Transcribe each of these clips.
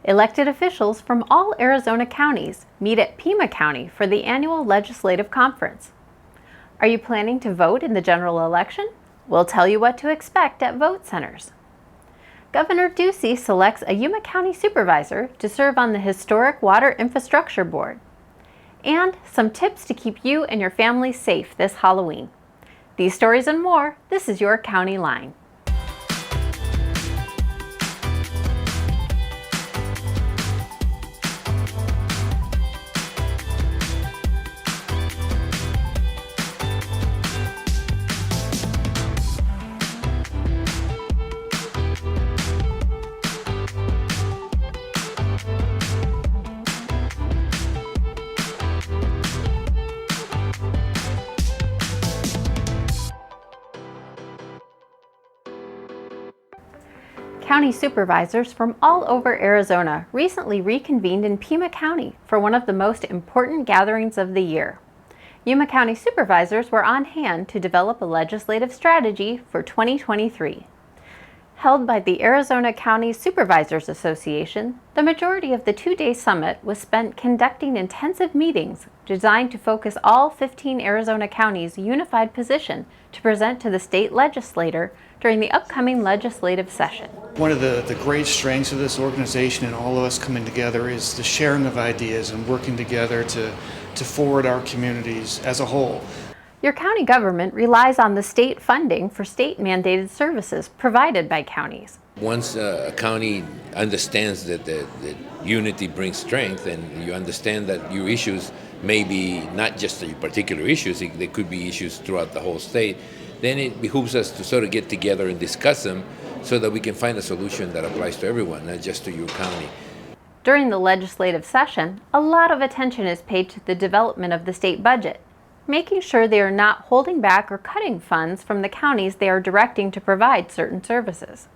Elected officials from all Arizona counties meet at Pima County for the annual legislative conference. Are you planning to vote in the general election? We'll tell you what to expect at vote centers. Governor Ducey selects a Yuma County Supervisor to serve on the Historic Water Infrastructure Board. And some tips to keep you and your family safe this Halloween. These stories and more, this is your County Line. County supervisors from all over Arizona recently reconvened in Pima County for one of the most important gatherings of the year. Yuma County supervisors were on hand to develop a legislative strategy for 2023. Held by the Arizona County Supervisors Association, the majority of the two-day summit was spent conducting intensive meetings designed to focus all 15 Arizona counties' unified position to present to the state legislator during the upcoming legislative session. One of the great strengths of this organization and all of us coming together is the sharing of ideas and working together to forward our communities as a whole. Your county government relies on the state funding for state-mandated services provided by counties. Once a county understands that unity brings strength, and you understand that your issues may be not just the particular issues, there could be issues throughout the whole state, then it behooves us to sort of get together and discuss them so that we can find a solution that applies to everyone, not just to your county. During the legislative session, a lot of attention is paid to the development of the state budget, making sure they are not holding back or cutting funds from the counties they are directing to provide certain services.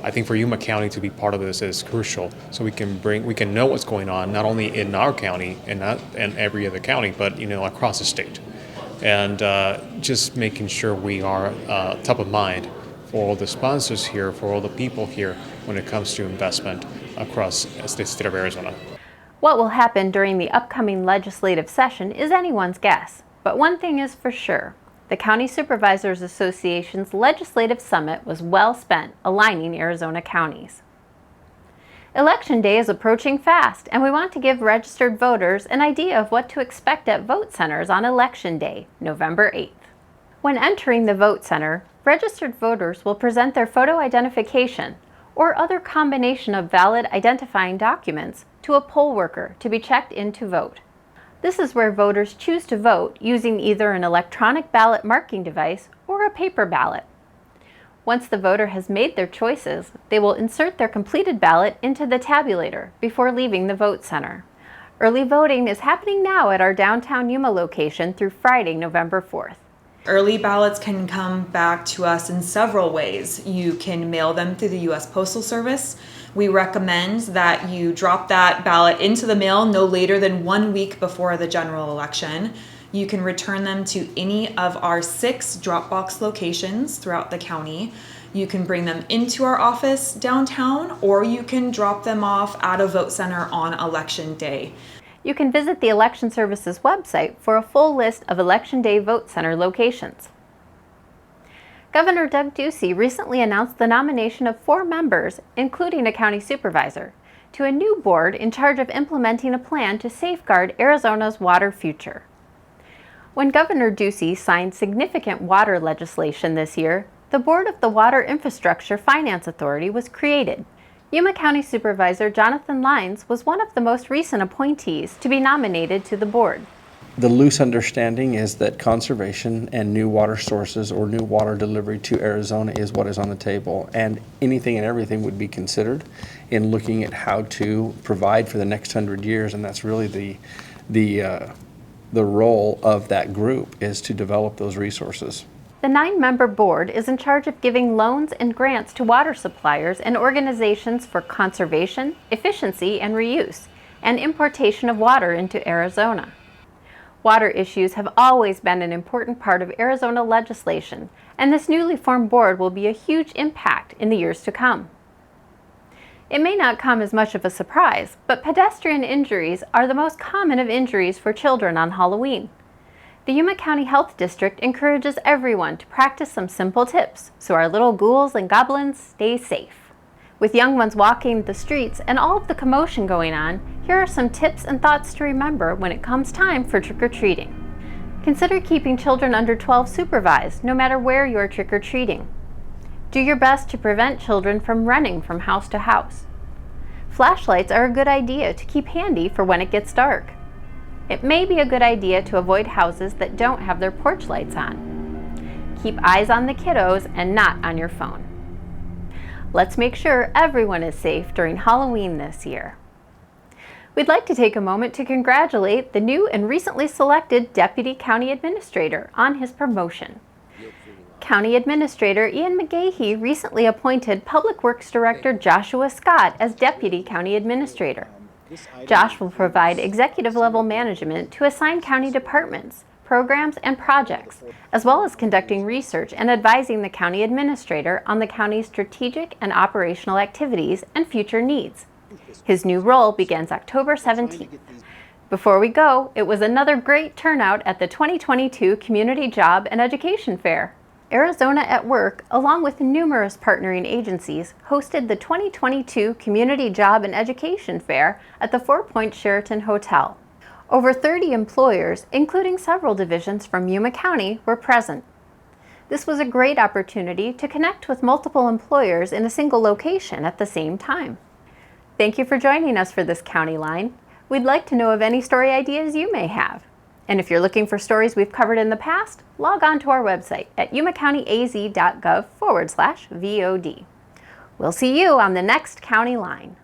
I think for Yuma County to be part of this is crucial, so we can know what's going on not only in our county and not in every other county, but across the state, and just making sure we are top of mind for all the sponsors here, for all the people here when it comes to investment across the state of Arizona. What will happen during the upcoming legislative session is anyone's guess, but one thing is for sure. The County Supervisors Association's Legislative Summit was well spent aligning Arizona counties. Election Day is approaching fast, and we want to give registered voters an idea of what to expect at vote centers on Election Day, November 8th. When entering the vote center, registered voters will present their photo identification or other combination of valid identifying documents to a poll worker to be checked in to vote. This is where voters choose to vote using either an electronic ballot marking device or a paper ballot. Once the voter has made their choices, they will insert their completed ballot into the tabulator before leaving the vote center. Early voting is happening now at our downtown Yuma location through Friday, November 4th. Early ballots can come back to us in several ways. You can mail them through the U.S. Postal Service. We recommend that you drop that ballot into the mail no later than 1 week before the general election. You can return them to any of our 6 Dropbox locations throughout the county. You can bring them into our office downtown, or you can drop them off at a vote center on Election Day. You can visit the Election Services website for a full list of Election Day vote center locations. Governor Doug Ducey recently announced the nomination of 4 members, including a county supervisor, to a new board in charge of implementing a plan to safeguard Arizona's water future. When Governor Ducey signed significant water legislation this year, the Board of the Water Infrastructure Finance Authority was created. Yuma County Supervisor Jonathan Lines was one of the most recent appointees to be nominated to the board. The loose understanding is that conservation and new water sources or new water delivery to Arizona is what is on the table, and anything and everything would be considered in looking at how to provide for the next 100 years, and that's really the role of that group, is to develop those resources. The 9-member board is in charge of giving loans and grants to water suppliers and organizations for conservation, efficiency, and reuse, and importation of water into Arizona. Water issues have always been an important part of Arizona legislation, and this newly formed board will be a huge impact in the years to come. It may not come as much of a surprise, but pedestrian injuries are the most common of injuries for children on Halloween. The Yuma County Health District encourages everyone to practice some simple tips so our little ghouls and goblins stay safe. With young ones walking the streets and all of the commotion going on, here are some tips and thoughts to remember when it comes time for trick-or-treating. Consider keeping children under 12 supervised, no matter where you are trick-or-treating. Do your best to prevent children from running from house to house. Flashlights are a good idea to keep handy for when it gets dark. It may be a good idea to avoid houses that don't have their porch lights on. Keep eyes on the kiddos and not on your phone. Let's make sure everyone is safe during Halloween this year. We'd like to take a moment to congratulate the new and recently selected Deputy County Administrator on his promotion. County Administrator Ian McGahee recently appointed Public Works Director Joshua Scott as Deputy County Administrator. Josh will provide executive-level management to assign county departments, programs, and projects, as well as conducting research and advising the county administrator on the county's strategic and operational activities and future needs. His new role begins October 17th. Before we go, it was another great turnout at the 2022 Community Job and Education Fair. Arizona at Work, along with numerous partnering agencies, hosted the 2022 Community Job and Education Fair at the Four Points Sheraton Hotel. Over 30 employers, including several divisions from Yuma County, were present. This was a great opportunity to connect with multiple employers in a single location at the same time. Thank you for joining us for this County Line. We'd like to know of any story ideas you may have. And if you're looking for stories we've covered in the past, log on to our website at yumacountyaz.gov/VOD. We'll see you on the next County Line.